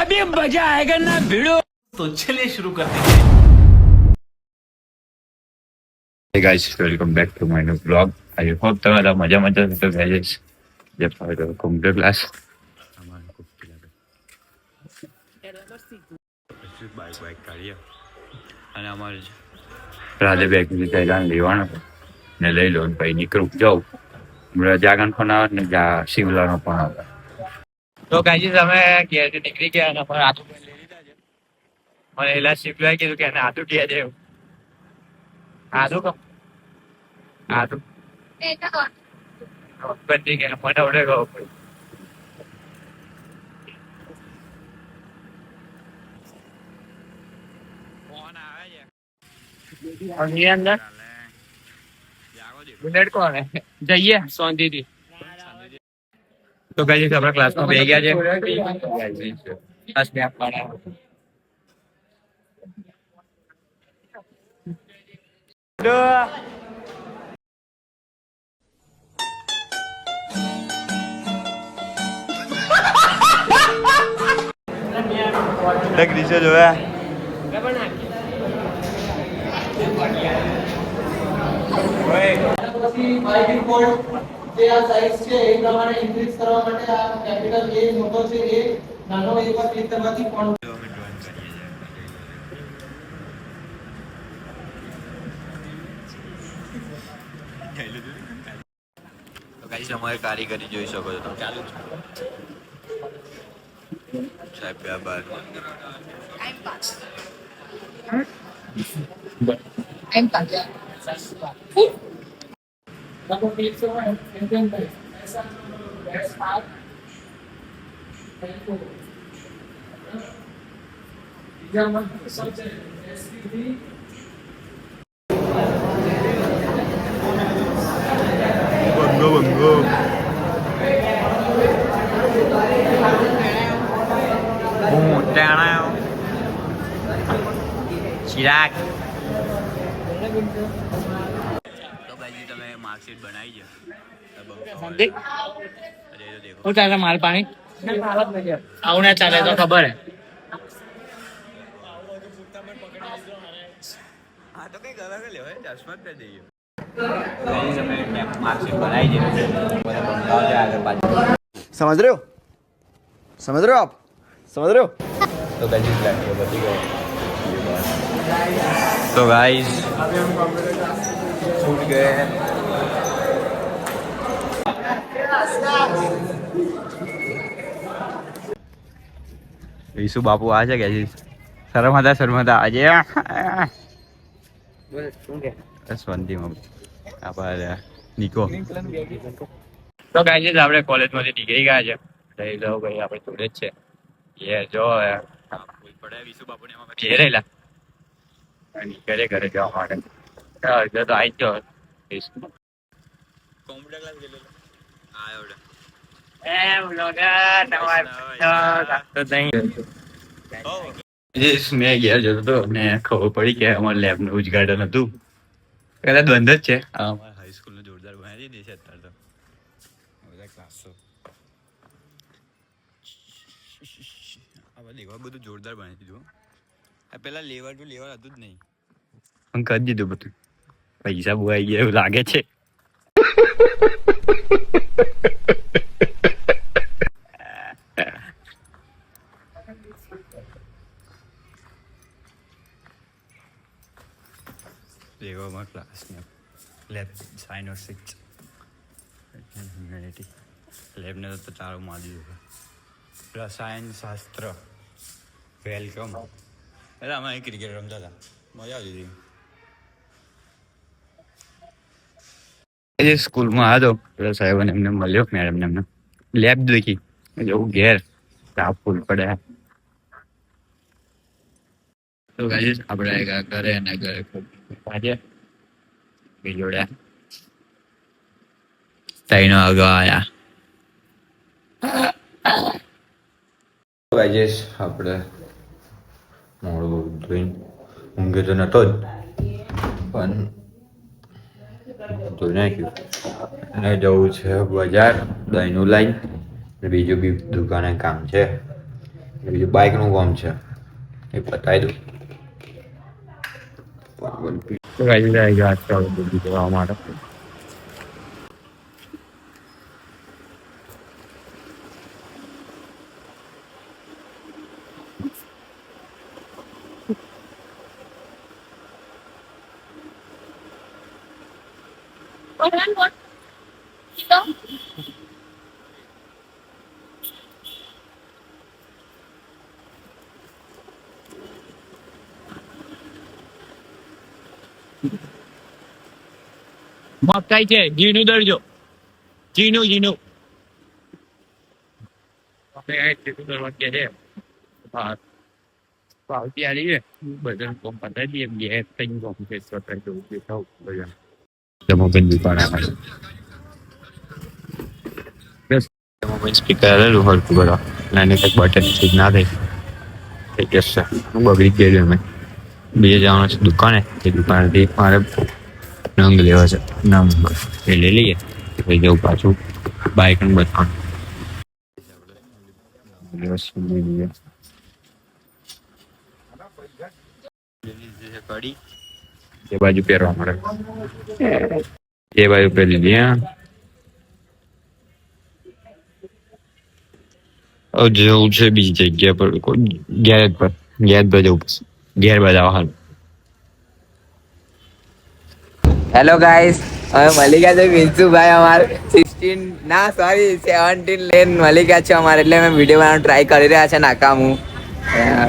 अभी मजा आएगा ना भिड़ो। तो चलिए शुरू करते हैं। Hey guys, welcome back to my new vlog. I hope તમારા મજા તો ગાઈસ જે ફાયદો કોમ્પ્યુટર ક્લાસ અમારું ખૂબ બાઈક કાઢીએ અને અમારે રાધે બેગ લીધા લેવાનો ને લઈ લો પછી નીકળું જાઉં હમણાં જાગન ફોન આવે ને શિવલાનો ફોન આવે તો ગાઈસ અમે ઘેરથી નીકળી ગયા અને અમારે આટું લઈ લીધા છે મને એલા શિવલાએ કીધું કે એને આટું ક્યાં છે આટું કમ આટું બંધી ગયા મને આવડે ગયો ફોન આવે છે અંદર બુલેટ કોણ જઈએ શાંતિથી તો ગાઈસ આપણા ક્લાસમાં બે ગયા છે ગ્રીસો જોયા અમારે કારીગરી જોઈ શકો છો તમે ચાલુ સાહેબ બાર બંગો ચિરાગ તો ભાઈ તમે માર્કશીટ બનાવી છે ચાલે માલ પાણી આવું ના ચાલે તો ખબર હે હા તો કઈ ગલા કે લેવાય ચશ્મા કરી દઈએ मार्कशीट बनाई है समझ रहे हो आप समझ रहे हो तो गाइस बची गए तो गाइस छूट गए ઈસુ બાપુ આ છે કે શર્મતા આજે શું કે સ્વંતીમાં આપણે નિકો તો ગાઈસ આપણે કોલેજમાંથી નીકળી ગયા છે લઈ લો ભાઈ આપણે જોડે જ છે એ જો કોઈ પડે વિસુ બાપુને એમાં ઘેર રહેલા ઘરે જવા માટે તો આવી જ ગયો કોમ્પ્યુટર ક્લાસ ગયેલો મેં ઘેર જતો હતો અને ખબર પડી કે અમારા લેબનું ઉદ્ઘાટન હતું કદાચ બંધ જ છે અમારા હાઈસ્કૂલનું જોરદાર બનાવી દીધી છે અત્યારે તો બધા ક્લાસો દેખવા બધું જોરદાર બનાવી દીધું આ પેલા લેવલ હતું જ નહીં હું કરી દીધું બધું પૈસા બહુ આવી ગયા એવું લાગે છે દેવામાં ક્લાસને લેબ સાઇન ઓર 6 હ્યુમેનિટી લેબને તો તારું મારી દીધું રસાયણ શાસ્ત્ર વેલકમ એટલે અમે ક્રિકેટ રમતા હતા મજા આવી હતી સ્કૂલમાં આવ્યો પેલા સાહેબને એમને મળ્યો મેડમને એમને લેબ દેખી જવું ઘેર તાપ ફૂલ પડે તો ગાઈસ આપણે ઘરે અને ઘરે આજે જોડ્યા તઈનો આગળ આયા ગાઈસ આપણે મોડું ધોઈને ઊંઘે તો નતો જ પણ ધોઈ નાખ્યું અને જવું છે બજાર દહીંનું લાઈન બીજું બી દુકાને કામ છે બીજું બાઇકનું કામ છે એ બતાવી દઉં. કરવા માટે મકાઈ છે ઘીનું દરજો જીનું સ્પીકર આવેલું હરતું બધા નાની કંઈક બટન ચીજ ના થઈ જશે. હું બગડી ગયેલું અમે બીજે જવાનું છે દુકાને. એ દુકાનેથી મારે નંગ લેવા છે. નંગ એ લઈ લઈએ પછી જવું પાછું બાઇકનું બતાવવાનું. એ બાજુ પહેરવા મળે એ બાજુ પહેરી લીધી. જવું છે બીજી જગ્યા પર ગેરેજ પર જવું પડશે. ઘેર બધા હાલ. હેલો ગાઈસ, હવે મળી ગયા છે વિંશુભાઈ અમારે 16 ના સોરી 17 લેન મળી ગયા છે અમારે, એટલે અમે વિડીયો બનાવવાનો ટ્રાય કરી રહ્યા છે નાકામું.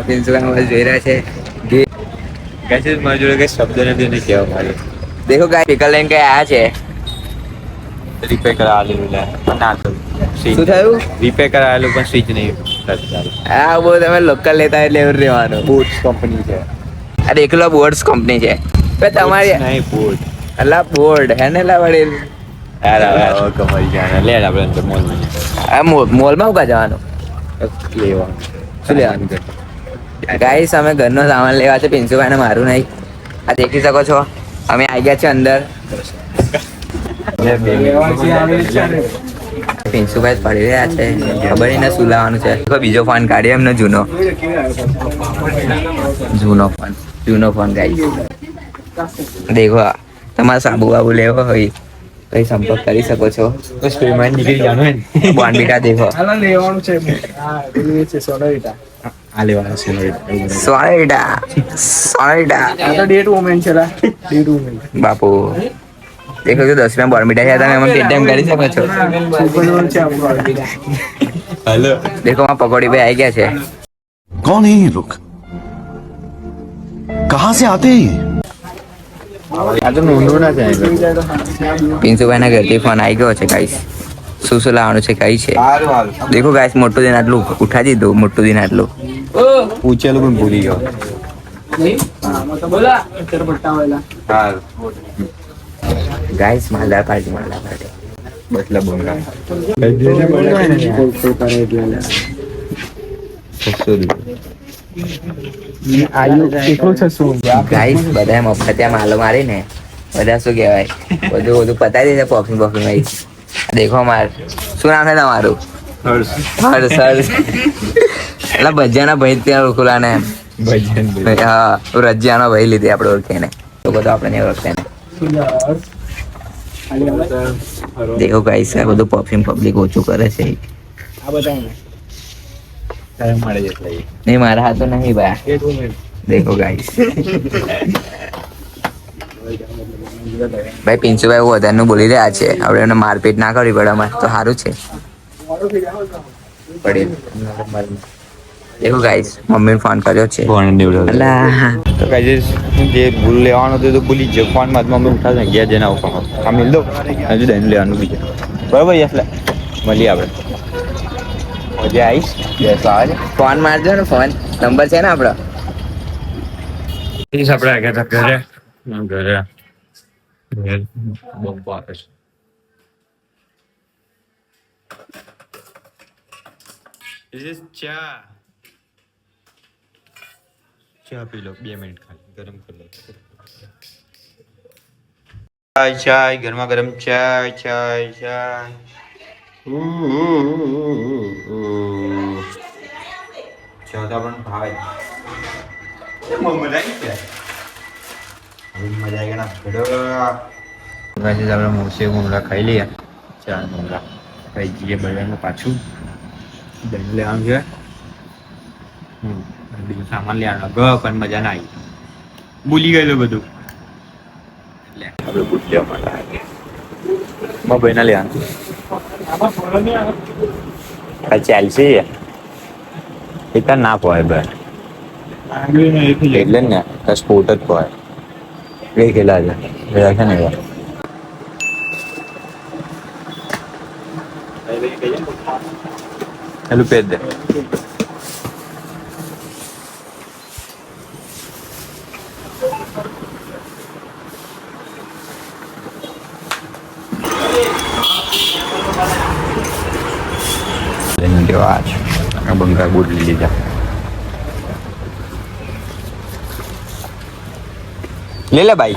વિંશુભાઈ અમારે જોઈ રહ્યા છે. મારી જોડે કઈ શબ્દ નથી એને કહેવા મારે. દેખો ગાઈસ સ્પીકર લઈને કઈ આયા છે. રિપેર કરાવેલું ના તો શું થયું? રિપેર કરાવેલું પણ સ્વિચ નહીં. હા બહુ તમે લોકલ લેતા એટલે એવું રહેવાનું. બોટ્સ કંપની છે. અરે એકલો બોર્ડ્સ કંપની છે તમારી. નહીં બોટ અલા બોર્ડ હે ને લા વડે યાર કમાઈ જાય લે આપણે અંદર મોલમાં ઉકા જવાનું લેવાનું શું લેવાનું? ગાઈસ અમે ઘરનો સામાન લેવા છે. પિન્સુભાઈ ને મારું નહીં. આ દેખી શકો છો અમે આવી ગયા છે અંદર. પિન્સુભાઈ પડી રહ્યા છે, ખબર નહીં શું લાવવાનું છે. બીજો ફોન કાઢ્યો એમનો જૂનો ફોન ગાઈસ. દેખો તમારે સાબુ બાબુ લેવો હોય કઈ સંપર્ક કરી શકો છો. નીકળી જવાનું બોનબીટા દેખો લેવાનું છે. સોનરીટા ડેટ વુમેન છે ડેટ વુમેન બાપુ. દેખો છો 10 માં બોનબીટા છે, તમે એમાં પેટીએમ કરી શકો છો. હેલો દેખો માં પકોડી ભાઈ આવી ગયા છે. कौन है ये लोग कहां से आते हैं આ તો નોંધવું ના થાય. પિન્સુભાઈ ના ઘરથી ફોન આવી ગયો છે ગાઈસ. શું લાવવાનું છે કઈ છે દેખો ગાઈસ. મોટું દિન આટલું ઉઠા દીધું. મોટું દિન આટલું પૂછેલું પણ ભૂલી ગયો. ગાઈસ માલદાર પાર્ટી બટલા બોંગા ગાઈસ બધા મફતિયા માલો મારીને બધા શું કહેવાય બધું પતાવી દે. પરફ્યુમ ભાઈ દેખો માર શું નામ છે તમારું? હર્ષ. એટલે ભજીયાના ભાઈ ત્યાં ઓળખુલા ને હા રજિયાનો ભાઈ લીધી આપણે ઓળખીને તો બધું આપણે નહીં ઓળખતા ને. દેખો ગાઈસ આ બધું પરફ્યુમ પબ્લિક ઓછું કરે છે. નહીં મારા હાથો નહીં ભાઈ. દેખો ગાઈસ ભાઈ પિન્સુભાઈ વધારનું બોલી રહ્યા છે. આપણે એમને મારપીટ ના કરવી પડે અમારે તો સારું છે. દેખો ગાઈસ મમ્મીને ફોન કર્યો છે. અલા તો ગાઈસ જે ભૂલ લેવાનું હતું તો ભૂલી જ ફોન માં મમ્મી ઉઠાવે ગયા જઈને આવું આ મિલ દો હજુ દહીં લેવાનું બીજું બરાબર. યસ મળીએ આપણે મજા આવીશ. યસ આવે ફોન મારજો ને. ફોન નંબર છે ને આપણો. આપણે આવ્યા હતા ઘરે બમ્પો આપે છે. ચા પી લો 2 મિનિટ ખાલી ગરમ કરી લો. ચાય ગરમા ગરમ ચાય. છતાં પણ ભાવે મજા આવી ગયા ના પછી આપણે મોસી મમરા ખાઈ લઈએ. ચાર મમરા ખાઈ જઈએ બધાનું પાછું દહીં લેવાનું છે. બીજું સામાન લેવાનું પણ મજા ના આવી, ભૂલી ગયેલું બધું એટલે આપણે ભૂલ્યા માટે ભાઈ ના લેવાનું ચાલશે એ તો ના પોય ભાઈ એટલે ને સ્પોર્ટ જ પોય એ ખેલા છે છે ને પેલું પેજ દે watch. Abang gabut di dah. ले ले भाई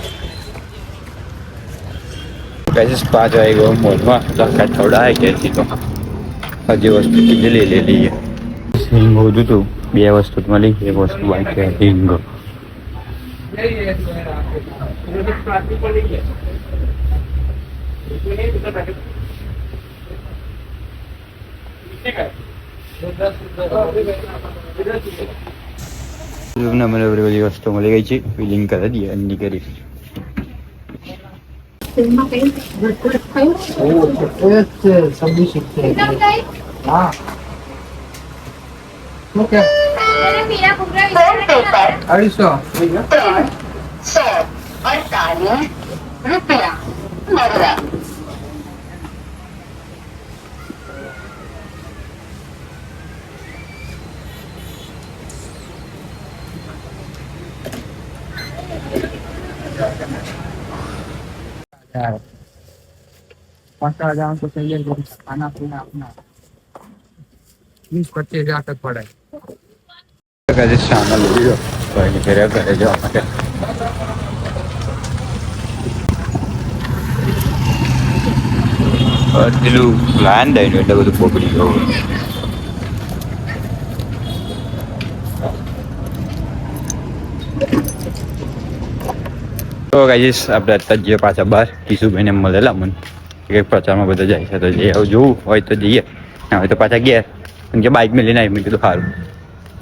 कैसे पाँच आएगा मॉल में लड़का थोड़ा है कैसी तो हजी वस्तु चीजें ले ली है हिंग हो तो બે વસ્તુ મળી એક વસ્તુ બાકી છે હિંગ મને બધી વસ્તુ મળી ગઈ છે ફિલિંગ કરી દઈએ અન્ય કરી तो चाहिए खाना पीना अपना 20-25 तक पड़ा है शाम लो करे करे जवा માટે પેલું પ્લાન દઈને એટલે બધું પોપડી ગયું તો ગાઈસ આપણે અત્યારે જે પાછા બહાર કિશુભાઈને મળેલા મને એક પ્રચારમાં બધા જાય છે તો જે જોવું હોય તો જઈએ ના હોય તો પાછા ગયા કેમ કે બાઇક મેં લઈને આવી મેં કીધું સારું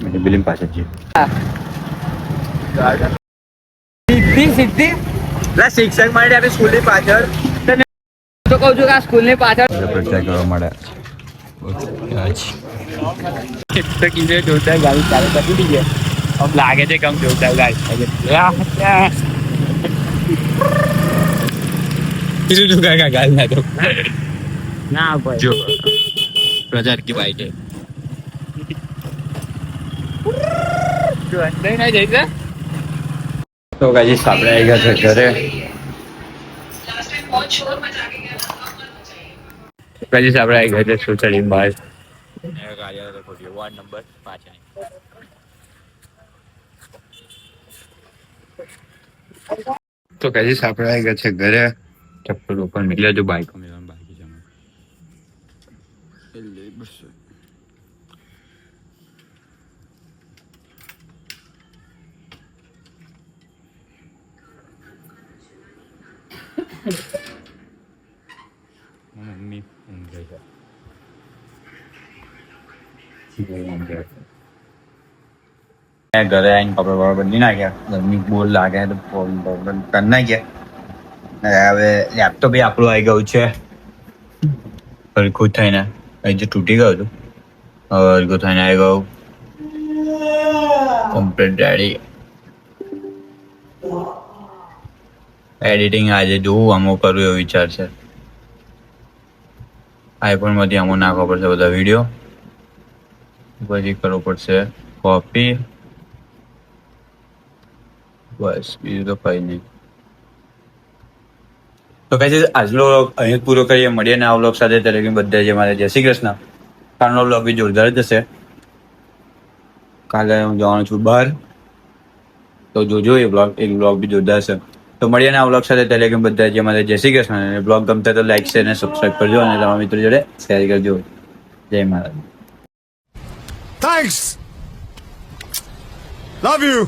મેં બિલિંગ પાછા જઈએ સિદ્ધિ શિક્ષક માટે આપણે સ્કૂલની પાછળ તો કહું છું કે આ સ્કૂલની પાછળ પ્રચાર કરવા માટે જોરદાર ગાડી ચાલુ કરી દીધી આમ લાગે છે કમ જોરદાર ગાડી કીધું કાકા ગાલ ના દો ના ભાઈ જો પ્રચાર की बाइक है જો અંદર ના જઈશે તો ગાઈસ આપણે આવી ગયા છે ઘરે ગાઈસ આપણે આવી ગયા છે સોસાયટી બહાર વોર્ડ નંબર 5 તો ગાઈસ આપણે આવી ગયા છે ઘરે ચપ્પલ ઉપર નીકળ્યા જો બાઈક મેળવવાનું બાકી છે મમ્મી ઊંઘે છે ઘરે આવીને કપડા બપડા બદલી નાખ્યા ગરમી બહુ લાગે તો કરી નાખ્યા હવે લેપટોપ બી આપણું આવી ગયું છે હરખું થઈને અહીં જે તૂટી ગયું હતું હવે હરખું થઈને આવી ગયું કમ્પ્લીટ રેડી એડિટિંગ આજે જોવું આમાં કરવું એવો વિચાર છે આઈફોનમાંથી આમાં નાખવો પડશે બધા વિડીયો પછી કરવું પડશે કોપી બસ બીજું તો કંઈ નહીં તો કઈ આજનો વ્લોગ અહીં પૂરો કરીએ મળીએ ને આ વ્લોગ સાથે ત્યારે બધા જે મારે જય શ્રી કૃષ્ણ કાલનો વ્લોગ બી જોરદાર જ હશે કાલે હું જવાનું છું બહાર તો જોજો એ વ્લોગ બી જોરદાર છે તો મળીએ ને આ વ્લોગ સાથે ત્યારે બધા જે મારે જય શ્રી કૃષ્ણ અને વ્લોગ ગમતા તો લાઈક શેર અને સબસ્ક્રાઈબ કરજો અને તમારા મિત્રો જોડે શેર કરજો જય મહારાજ Thanks. Love you